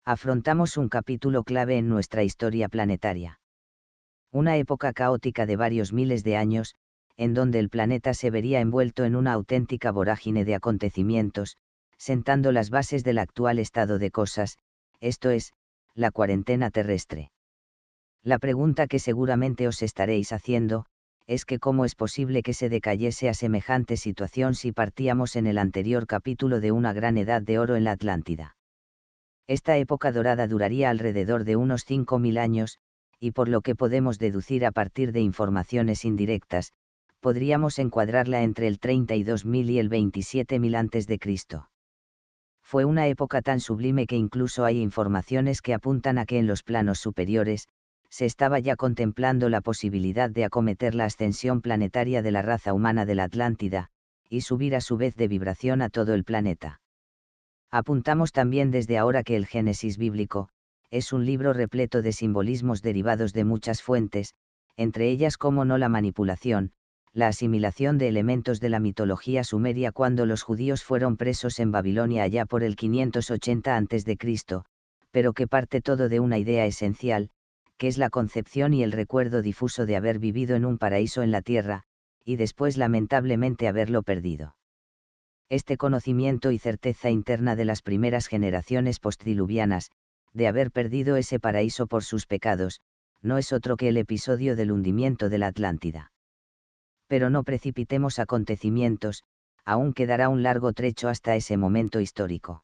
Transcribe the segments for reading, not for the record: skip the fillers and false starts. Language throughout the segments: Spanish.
Afrontamos un capítulo clave en nuestra historia planetaria. Una época caótica de varios miles de años, en donde el planeta se vería envuelto en una auténtica vorágine de acontecimientos, sentando las bases del actual estado de cosas, esto es, la cuarentena terrestre. La pregunta que seguramente os estaréis haciendo, es que cómo es posible que se decayese a semejante situación si partíamos en el anterior capítulo de una gran edad de oro en la Atlántida. Esta época dorada duraría alrededor de unos 5.000 años, y por lo que podemos deducir a partir de informaciones indirectas, podríamos encuadrarla entre el 32.000 y el 27.000 a.C. Fue una época tan sublime que incluso hay informaciones que apuntan a que en los planos superiores, se estaba ya contemplando la posibilidad de acometer la ascensión planetaria de la raza humana de la Atlántida, y subir a su vez de vibración a todo el planeta. Apuntamos también desde ahora que el Génesis bíblico, es un libro repleto de simbolismos derivados de muchas fuentes, entre ellas como no la manipulación, la asimilación de elementos de la mitología sumeria cuando los judíos fueron presos en Babilonia allá por el 580 a.C., pero que parte todo de una idea esencial, que es la concepción y el recuerdo difuso de haber vivido en un paraíso en la tierra, y después lamentablemente haberlo perdido. Este conocimiento y certeza interna de las primeras generaciones postdiluvianas, de haber perdido ese paraíso por sus pecados, no es otro que el episodio del hundimiento de la Atlántida. Pero no precipitemos acontecimientos, aún quedará un largo trecho hasta ese momento histórico.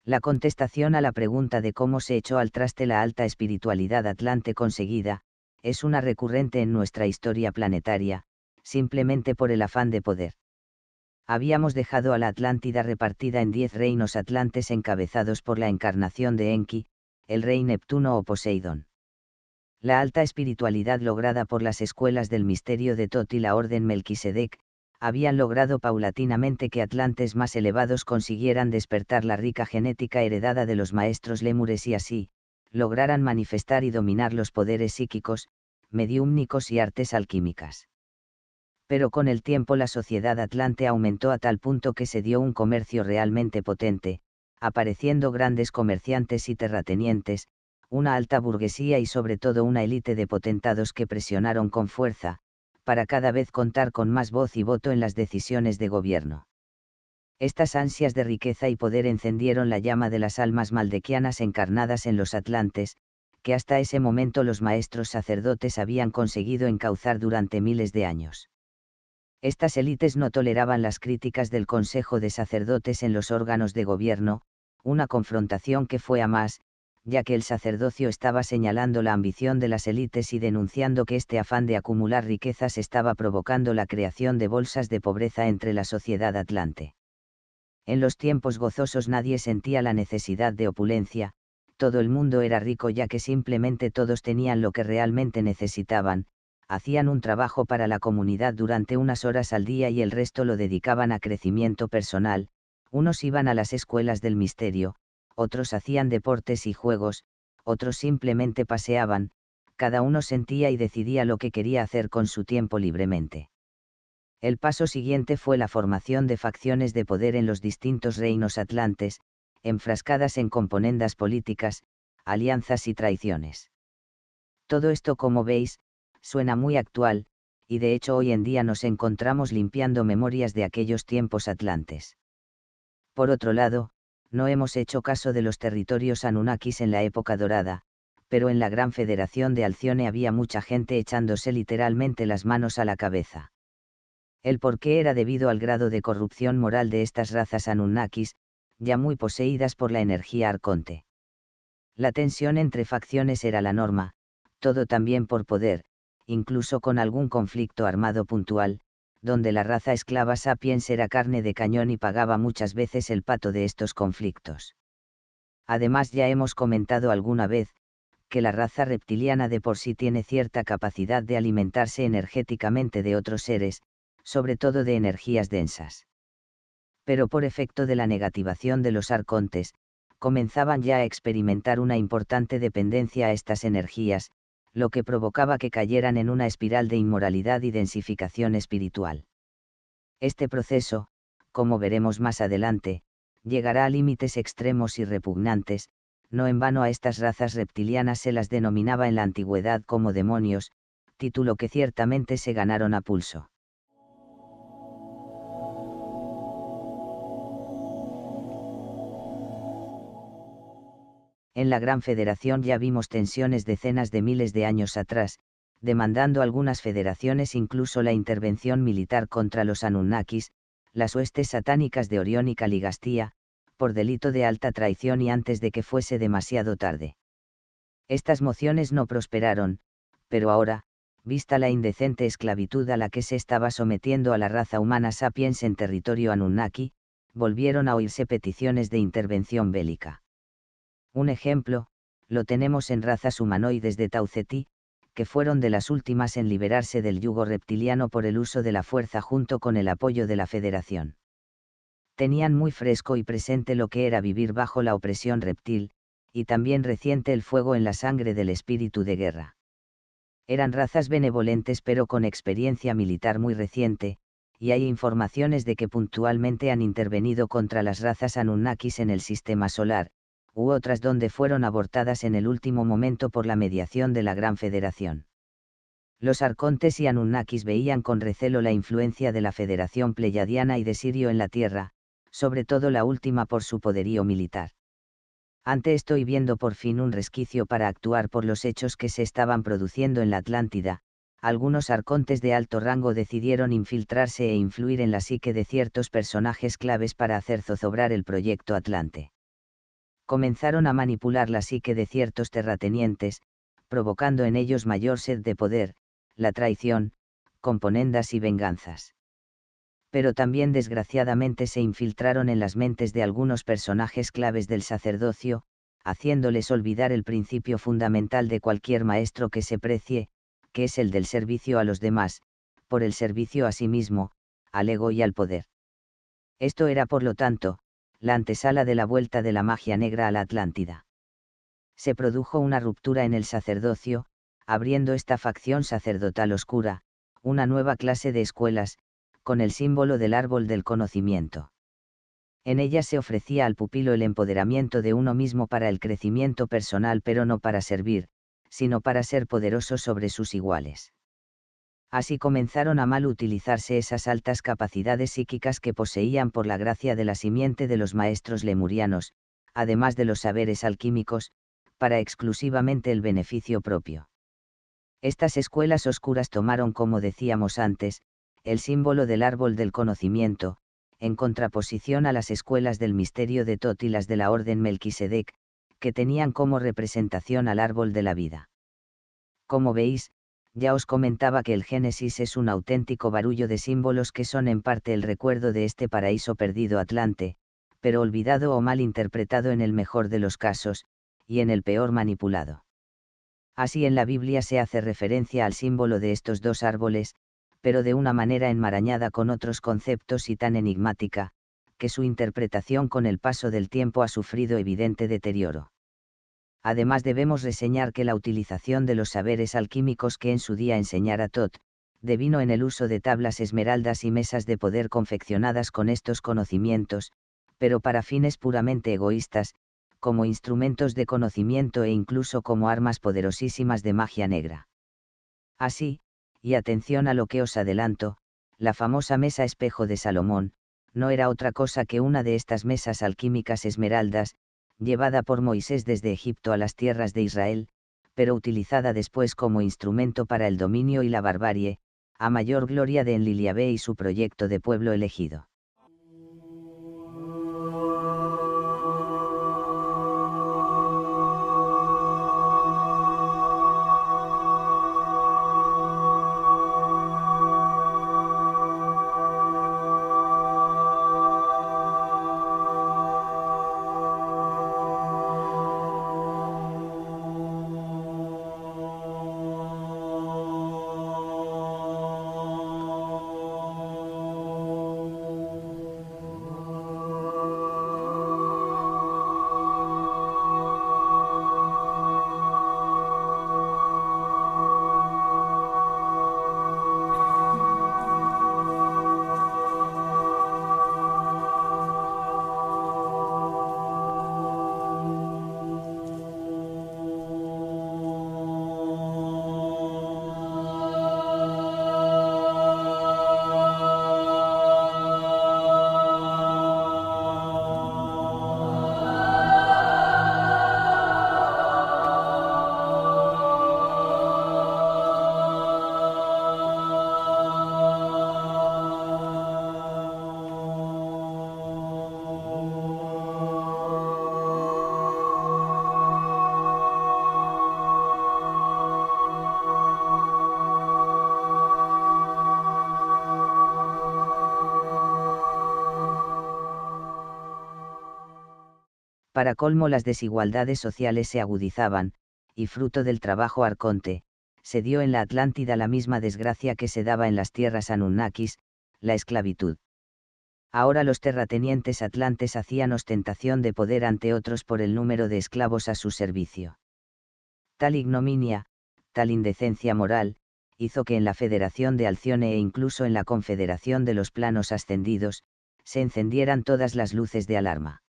La contestación a la pregunta de cómo se echó al traste la alta espiritualidad atlante conseguida, es una recurrente en nuestra historia planetaria, simplemente por el afán de poder. Habíamos dejado a la Atlántida repartida en 10 reinos atlantes encabezados por la encarnación de Enki, el rey Neptuno o Poseidón. La alta espiritualidad lograda por las escuelas del misterio de Tot y la orden Melquisedec, habían logrado paulatinamente que atlantes más elevados consiguieran despertar la rica genética heredada de los maestros lémures y así, lograran manifestar y dominar los poderes psíquicos, mediúmnicos y artes alquímicas. Pero con el tiempo la sociedad atlante aumentó a tal punto que se dio un comercio realmente potente, apareciendo grandes comerciantes y terratenientes, una alta burguesía y sobre todo una élite de potentados que presionaron con fuerza, para cada vez contar con más voz y voto en las decisiones de gobierno. Estas ansias de riqueza y poder encendieron la llama de las almas maldequianas encarnadas en los atlantes, que hasta ese momento los maestros sacerdotes habían conseguido encauzar durante miles de años. Estas élites no toleraban las críticas del Consejo de Sacerdotes en los órganos de gobierno, una confrontación que fue a más, ya que el sacerdocio estaba señalando la ambición de las élites y denunciando que este afán de acumular riquezas estaba provocando la creación de bolsas de pobreza entre la sociedad atlante. En los tiempos gozosos nadie sentía la necesidad de opulencia, todo el mundo era rico ya que simplemente todos tenían lo que realmente necesitaban, hacían un trabajo para la comunidad durante unas horas al día y el resto lo dedicaban a crecimiento personal, unos iban a las escuelas del misterio, otros hacían deportes y juegos, otros simplemente paseaban, cada uno sentía y decidía lo que quería hacer con su tiempo libremente. El paso siguiente fue la formación de facciones de poder en los distintos reinos atlantes, enfrascadas en componendas políticas, alianzas y traiciones. Todo esto, como veis, suena muy actual, y de hecho hoy en día nos encontramos limpiando memorias de aquellos tiempos atlantes. Por otro lado, no hemos hecho caso de los territorios anunnakis en la época dorada, pero en la Gran Federación de Alcione había mucha gente echándose literalmente las manos a la cabeza. El porqué era debido al grado de corrupción moral de estas razas Anunnakis, ya muy poseídas por la energía arconte. La tensión entre facciones era la norma, todo también por poder, incluso con algún conflicto armado puntual, donde la raza esclava sapiens era carne de cañón y pagaba muchas veces el pato de estos conflictos. Además, ya hemos comentado alguna vez, que la raza reptiliana de por sí tiene cierta capacidad de alimentarse energéticamente de otros seres, sobre todo de energías densas. Pero por efecto de la negativación de los arcontes, comenzaban ya a experimentar una importante dependencia a estas energías, lo que provocaba que cayeran en una espiral de inmoralidad y densificación espiritual. Este proceso, como veremos más adelante, llegará a límites extremos y repugnantes. No en vano a estas razas reptilianas se las denominaba en la antigüedad como demonios, título que ciertamente se ganaron a pulso. En la Gran Federación ya vimos tensiones decenas de miles de años atrás, demandando algunas federaciones incluso la intervención militar contra los Anunnakis, las huestes satánicas de Orión y Caligastía, por delito de alta traición y antes de que fuese demasiado tarde. Estas mociones no prosperaron, pero ahora, vista la indecente esclavitud a la que se estaba sometiendo a la raza humana sapiens en territorio Anunnaki, volvieron a oírse peticiones de intervención bélica. Un ejemplo, lo tenemos en razas humanoides de Tau Ceti, que fueron de las últimas en liberarse del yugo reptiliano por el uso de la fuerza junto con el apoyo de la Federación. Tenían muy fresco y presente lo que era vivir bajo la opresión reptil, y también reciente el fuego en la sangre del espíritu de guerra. Eran razas benevolentes pero con experiencia militar muy reciente, y hay informaciones de que puntualmente han intervenido contra las razas Anunnakis en el sistema solar, u otras donde fueron abortadas en el último momento por la mediación de la Gran Federación. Los arcontes y Anunnakis veían con recelo la influencia de la Federación Pleyadiana y de Sirio en la Tierra, sobre todo la última por su poderío militar. Ante esto y viendo por fin un resquicio para actuar por los hechos que se estaban produciendo en la Atlántida, algunos arcontes de alto rango decidieron infiltrarse e influir en la psique de ciertos personajes claves para hacer zozobrar el proyecto Atlante. Comenzaron a manipular la psique de ciertos terratenientes, provocando en ellos mayor sed de poder, la traición, componendas y venganzas. Pero también desgraciadamente se infiltraron en las mentes de algunos personajes claves del sacerdocio, haciéndoles olvidar el principio fundamental de cualquier maestro que se precie, que es el del servicio a los demás, por el servicio a sí mismo, al ego y al poder. Esto era por lo tanto, la antesala de la vuelta de la magia negra a la Atlántida. Se produjo una ruptura en el sacerdocio, abriendo esta facción sacerdotal oscura, una nueva clase de escuelas, con el símbolo del árbol del conocimiento. En ella se ofrecía al pupilo el empoderamiento de uno mismo para el crecimiento personal, pero no para servir, sino para ser poderoso sobre sus iguales. Así comenzaron a mal utilizarse esas altas capacidades psíquicas que poseían por la gracia de la simiente de los maestros lemurianos, además de los saberes alquímicos, para exclusivamente el beneficio propio. Estas escuelas oscuras tomaron, como decíamos antes, el símbolo del árbol del conocimiento, en contraposición a las escuelas del misterio de Tot y las de la orden Melquisedec, que tenían como representación al árbol de la vida. Como veis, ya os comentaba que el Génesis es un auténtico barullo de símbolos que son en parte el recuerdo de este paraíso perdido Atlante, pero olvidado o mal interpretado en el mejor de los casos, y en el peor manipulado. Así en la Biblia se hace referencia al símbolo de estos dos árboles, pero de una manera enmarañada con otros conceptos y tan enigmática, que su interpretación con el paso del tiempo ha sufrido evidente deterioro. Además debemos reseñar que la utilización de los saberes alquímicos que en su día enseñara Tot, devino en el uso de tablas esmeraldas y mesas de poder confeccionadas con estos conocimientos, pero para fines puramente egoístas, como instrumentos de conocimiento e incluso como armas poderosísimas de magia negra. Así, y atención a lo que os adelanto, la famosa mesa espejo de Salomón, no era otra cosa que una de estas mesas alquímicas esmeraldas, llevada por Moisés desde Egipto a las tierras de Israel, pero utilizada después como instrumento para el dominio y la barbarie, a mayor gloria de Enliliabe y su proyecto de pueblo elegido. Para colmo, las desigualdades sociales se agudizaban, y fruto del trabajo arconte, se dio en la Atlántida la misma desgracia que se daba en las tierras anunnakis, la esclavitud. Ahora los terratenientes atlantes hacían ostentación de poder ante otros por el número de esclavos a su servicio. Tal ignominia, tal indecencia moral, hizo que en la Federación de Alcione e incluso en la Confederación de los Planos Ascendidos, se encendieran todas las luces de alarma.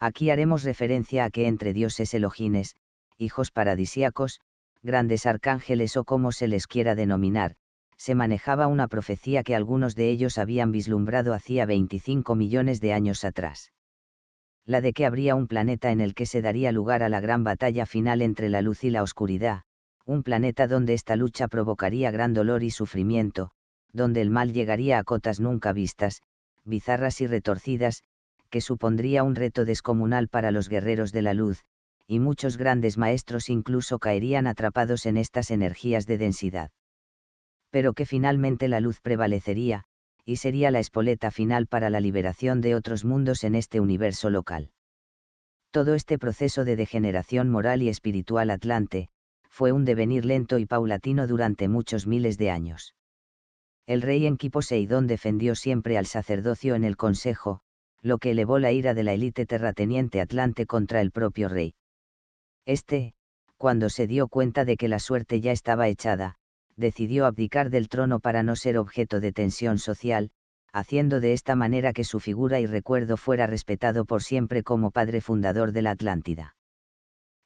Aquí haremos referencia a que entre dioses elogines, hijos paradisíacos, grandes arcángeles o como se les quiera denominar, se manejaba una profecía que algunos de ellos habían vislumbrado hacía 25 millones de años atrás. La de que habría un planeta en el que se daría lugar a la gran batalla final entre la luz y la oscuridad, un planeta donde esta lucha provocaría gran dolor y sufrimiento, donde el mal llegaría a cotas nunca vistas, bizarras y retorcidas, que supondría un reto descomunal para los guerreros de la luz, y muchos grandes maestros incluso caerían atrapados en estas energías de densidad. Pero que finalmente la luz prevalecería, y sería la espoleta final para la liberación de otros mundos en este universo local. Todo este proceso de degeneración moral y espiritual atlante, fue un devenir lento y paulatino durante muchos miles de años. El rey Enki Poseidón defendió siempre al sacerdocio en el consejo, lo que elevó la ira de la élite terrateniente atlante contra el propio rey. Este, cuando se dio cuenta de que la suerte ya estaba echada, decidió abdicar del trono para no ser objeto de tensión social, haciendo de esta manera que su figura y recuerdo fuera respetado por siempre como padre fundador de la Atlántida.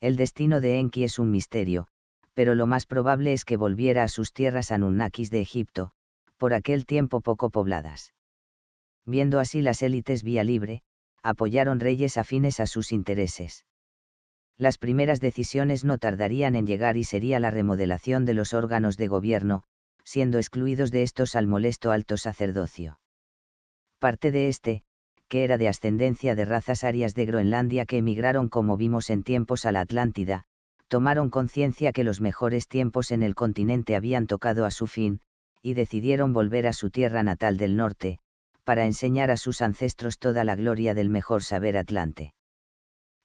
El destino de Enki es un misterio, pero lo más probable es que volviera a sus tierras anunnakis de Egipto, por aquel tiempo poco pobladas. Viendo así las élites vía libre, apoyaron reyes afines a sus intereses. Las primeras decisiones no tardarían en llegar y sería la remodelación de los órganos de gobierno, siendo excluidos de estos al molesto alto sacerdocio. Parte de este, que era de ascendencia de razas arias de Groenlandia que emigraron como vimos en tiempos a la Atlántida, tomaron conciencia que los mejores tiempos en el continente habían tocado a su fin, y decidieron volver a su tierra natal del norte, para enseñar a sus ancestros toda la gloria del mejor saber atlante.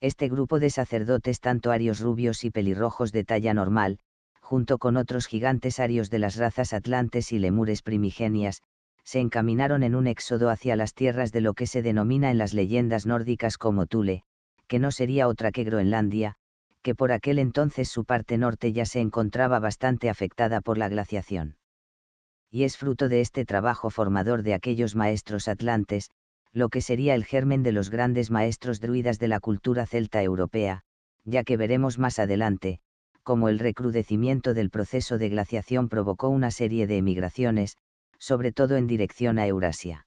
Este grupo de sacerdotes tanto arios rubios y pelirrojos de talla normal, junto con otros gigantes arios de las razas atlantes y lemures primigenias, se encaminaron en un éxodo hacia las tierras de lo que se denomina en las leyendas nórdicas como Thule, que no sería otra que Groenlandia, que por aquel entonces su parte norte ya se encontraba bastante afectada por la glaciación. Y es fruto de este trabajo formador de aquellos maestros atlantes, lo que sería el germen de los grandes maestros druidas de la cultura celta europea, ya que veremos más adelante, cómo el recrudecimiento del proceso de glaciación provocó una serie de emigraciones, sobre todo en dirección a Eurasia.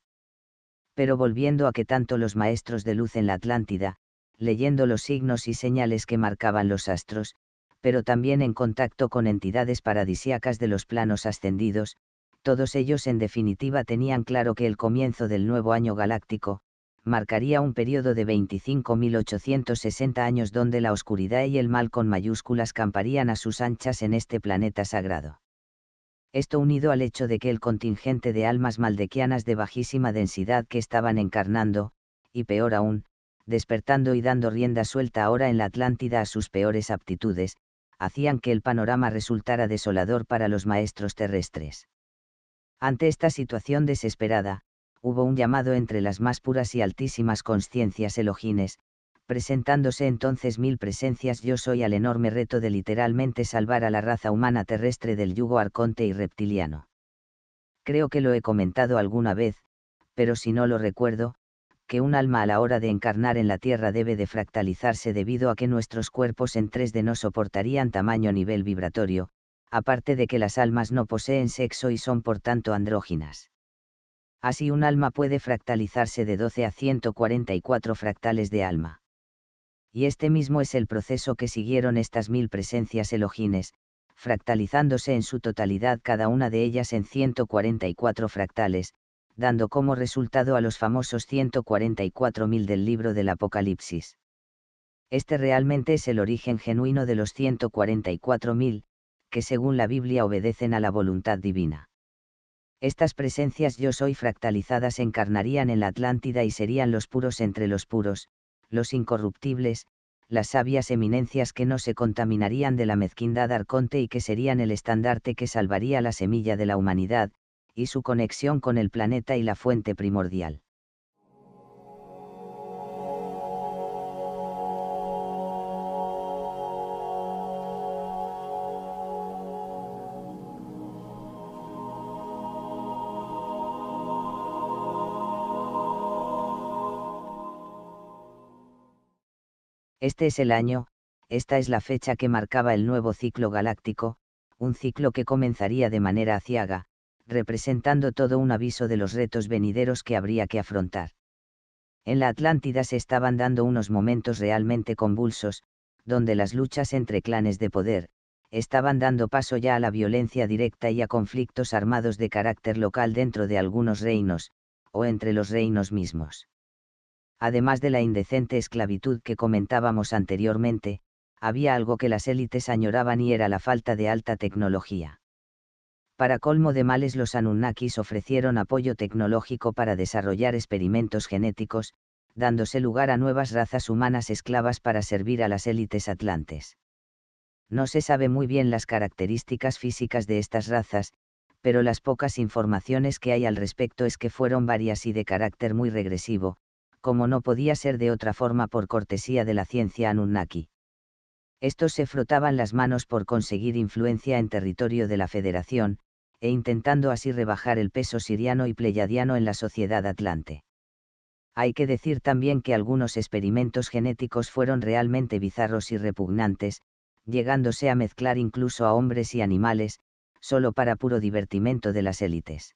Pero volviendo a que tanto los maestros de luz en la Atlántida, leyendo los signos y señales que marcaban los astros, pero también en contacto con entidades paradisíacas de los planos ascendidos, Todos ellos en definitiva tenían claro que el comienzo del nuevo año galáctico marcaría un periodo de 25.860 años donde la oscuridad y el mal con mayúsculas camparían a sus anchas en este planeta sagrado. Esto unido al hecho de que el contingente de almas maldequianas de bajísima densidad que estaban encarnando, y peor aún, despertando y dando rienda suelta ahora en la Atlántida a sus peores aptitudes, hacían que el panorama resultara desolador para los maestros terrestres. Ante esta situación desesperada, hubo un llamado entre las más puras y altísimas consciencias elogines, presentándose entonces 1000 presencias yo soy al enorme reto de literalmente salvar a la raza humana terrestre del yugo arconte y reptiliano. Creo que lo he comentado alguna vez, pero si no lo recuerdo, que un alma a la hora de encarnar en la Tierra debe de fractalizarse debido a que nuestros cuerpos en 3D no soportarían tamaño nivel vibratorio, aparte de que las almas no poseen sexo y son por tanto andróginas. Así un alma puede fractalizarse de 12 a 144 fractales de alma. Y este mismo es el proceso que siguieron estas 1000 presencias elogines, fractalizándose en su totalidad cada una de ellas en 144 fractales, dando como resultado a los famosos 144.000 del libro del Apocalipsis. Este realmente es el origen genuino de los 144.000, que según la Biblia obedecen a la voluntad divina. Estas presencias yo soy fractalizadas encarnarían en la Atlántida y serían los puros entre los puros, los incorruptibles, las sabias eminencias que no se contaminarían de la mezquindad arconte y que serían el estandarte que salvaría la semilla de la humanidad, y su conexión con el planeta y la fuente primordial. Este es el año, esta es la fecha que marcaba el nuevo ciclo galáctico, un ciclo que comenzaría de manera aciaga, representando todo un aviso de los retos venideros que habría que afrontar. En la Atlántida se estaban dando unos momentos realmente convulsos, donde las luchas entre clanes de poder, estaban dando paso ya a la violencia directa y a conflictos armados de carácter local dentro de algunos reinos, o entre los reinos mismos. Además de la indecente esclavitud que comentábamos anteriormente, había algo que las élites añoraban y era la falta de alta tecnología. Para colmo de males los Anunnakis ofrecieron apoyo tecnológico para desarrollar experimentos genéticos, dándose lugar a nuevas razas humanas esclavas para servir a las élites atlantes. No se sabe muy bien las características físicas de estas razas, pero las pocas informaciones que hay al respecto es que fueron varias y de carácter muy regresivo, como no podía ser de otra forma por cortesía de la ciencia Anunnaki. Estos se frotaban las manos por conseguir influencia en territorio de la Federación, e intentando así rebajar el peso siriano y pleyadiano en la sociedad atlante. Hay que decir también que algunos experimentos genéticos fueron realmente bizarros y repugnantes, llegándose a mezclar incluso a hombres y animales, solo para puro divertimento de las élites.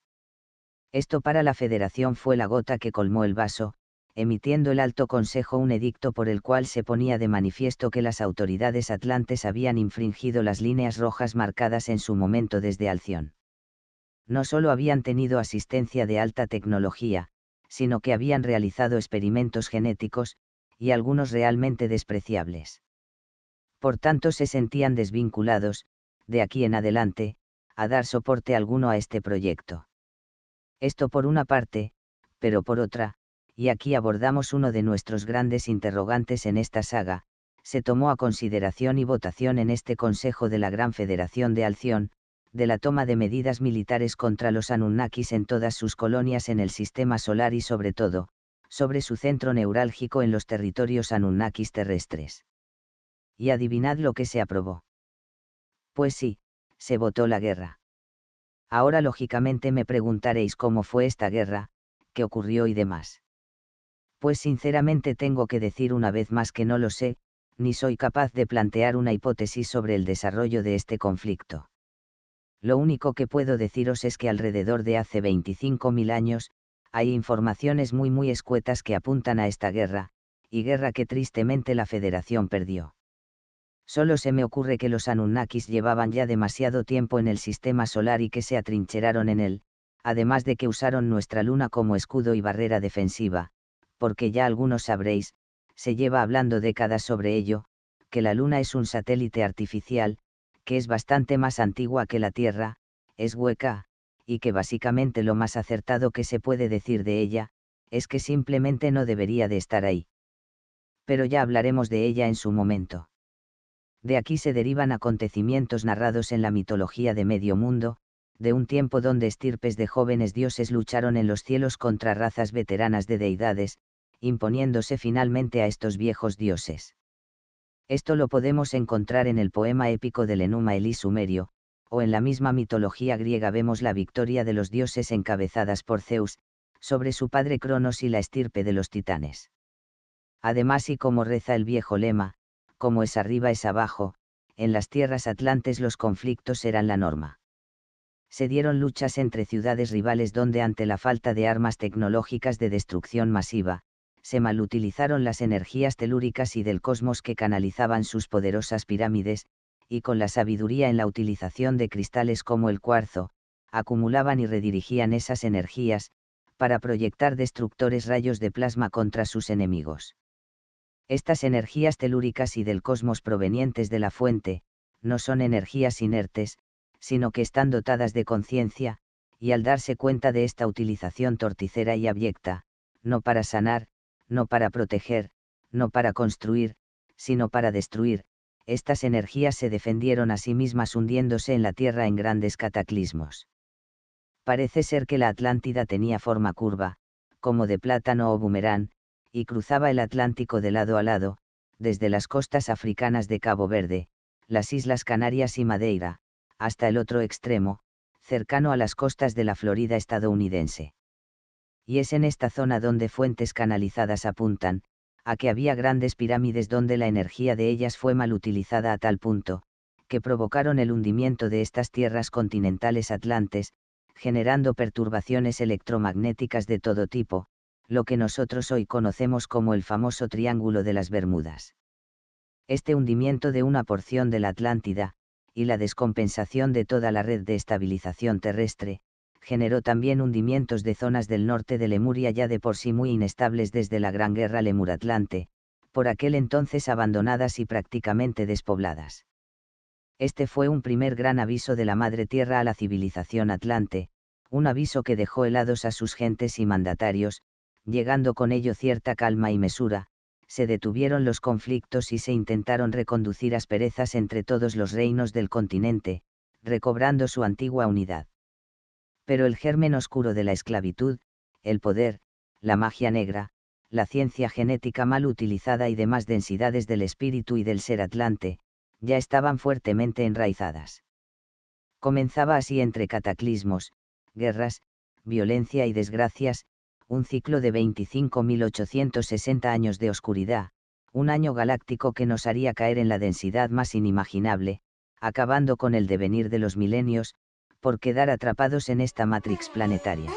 Esto para la Federación fue la gota que colmó el vaso, emitiendo el Alto Consejo un edicto por el cual se ponía de manifiesto que las autoridades atlantes habían infringido las líneas rojas marcadas en su momento desde Alción. No solo habían tenido asistencia de alta tecnología, sino que habían realizado experimentos genéticos, y algunos realmente despreciables. Por tanto se sentían desvinculados, de aquí en adelante, a dar soporte alguno a este proyecto. Esto por una parte, pero por otra, y aquí abordamos uno de nuestros grandes interrogantes en esta saga, se tomó a consideración y votación en este Consejo de la Gran Federación de Alción, de la toma de medidas militares contra los Anunnakis en todas sus colonias en el sistema solar y sobre todo, sobre su centro neurálgico en los territorios Anunnakis terrestres. Y adivinad lo que se aprobó. Pues sí, se votó la guerra. Ahora lógicamente me preguntaréis cómo fue esta guerra, qué ocurrió y demás. Pues sinceramente tengo que decir una vez más que no lo sé, ni soy capaz de plantear una hipótesis sobre el desarrollo de este conflicto. Lo único que puedo deciros es que alrededor de hace 25.000 años, hay informaciones muy escuetas que apuntan a esta guerra, y guerra que tristemente la Federación perdió. Solo se me ocurre que los Anunnakis llevaban ya demasiado tiempo en el sistema solar y que se atrincheraron en él, además de que usaron nuestra luna como escudo y barrera defensiva, porque ya algunos sabréis, se lleva hablando décadas sobre ello, que la luna es un satélite artificial, que es bastante más antigua que la Tierra, es hueca, y que básicamente lo más acertado que se puede decir de ella, es que simplemente no debería de estar ahí. Pero ya hablaremos de ella en su momento. De aquí se derivan acontecimientos narrados en la mitología de medio mundo, de un tiempo donde estirpes de jóvenes dioses lucharon en los cielos contra razas veteranas de deidades, imponiéndose finalmente a estos viejos dioses. Esto lo podemos encontrar en el poema épico del Enuma Elí sumerio, o en la misma mitología griega vemos la victoria de los dioses encabezadas por Zeus, sobre su padre Cronos y la estirpe de los titanes. Además, y como reza el viejo lema, como es arriba es abajo, en las tierras atlantes los conflictos eran la norma. Se dieron luchas entre ciudades rivales donde ante la falta de armas tecnológicas de destrucción masiva, se malutilizaron las energías telúricas y del cosmos que canalizaban sus poderosas pirámides, y con la sabiduría en la utilización de cristales como el cuarzo, acumulaban y redirigían esas energías, para proyectar destructores rayos de plasma contra sus enemigos. Estas energías telúricas y del cosmos provenientes de la fuente, no son energías inertes, sino que están dotadas de conciencia, y al darse cuenta de esta utilización torticera y abyecta, no para sanar, no para proteger, no para construir, sino para destruir, estas energías se defendieron a sí mismas hundiéndose en la tierra en grandes cataclismos. Parece ser que la Atlántida tenía forma curva, como de plátano o boomerang, y cruzaba el Atlántico de lado a lado, desde las costas africanas de Cabo Verde, las Islas Canarias y Madeira, hasta el otro extremo, cercano a las costas de la Florida estadounidense. Y es en esta zona donde fuentes canalizadas apuntan, a que había grandes pirámides donde la energía de ellas fue mal utilizada a tal punto, que provocaron el hundimiento de estas tierras continentales atlantes, generando perturbaciones electromagnéticas de todo tipo, lo que nosotros hoy conocemos como el famoso Triángulo de las Bermudas. Este hundimiento de una porción de la Atlántida, y la descompensación de toda la red de estabilización terrestre, generó también hundimientos de zonas del norte de Lemuria ya de por sí muy inestables desde la Gran Guerra Lemur-Atlante, por aquel entonces abandonadas y prácticamente despobladas. Este fue un primer gran aviso de la Madre Tierra a la civilización atlante, un aviso que dejó helados a sus gentes y mandatarios, llegando con ello cierta calma y mesura, se detuvieron los conflictos y se intentaron reconducir asperezas entre todos los reinos del continente, recobrando su antigua unidad. Pero el germen oscuro de la esclavitud, el poder, la magia negra, la ciencia genética mal utilizada y demás densidades del espíritu y del ser atlante, ya estaban fuertemente enraizadas. Comenzaba así entre cataclismos, guerras, violencia y desgracias, un ciclo de 25.860 años de oscuridad, un año galáctico que nos haría caer en la densidad más inimaginable, acabando con el devenir de los milenios, por quedar atrapados en esta matrix planetaria.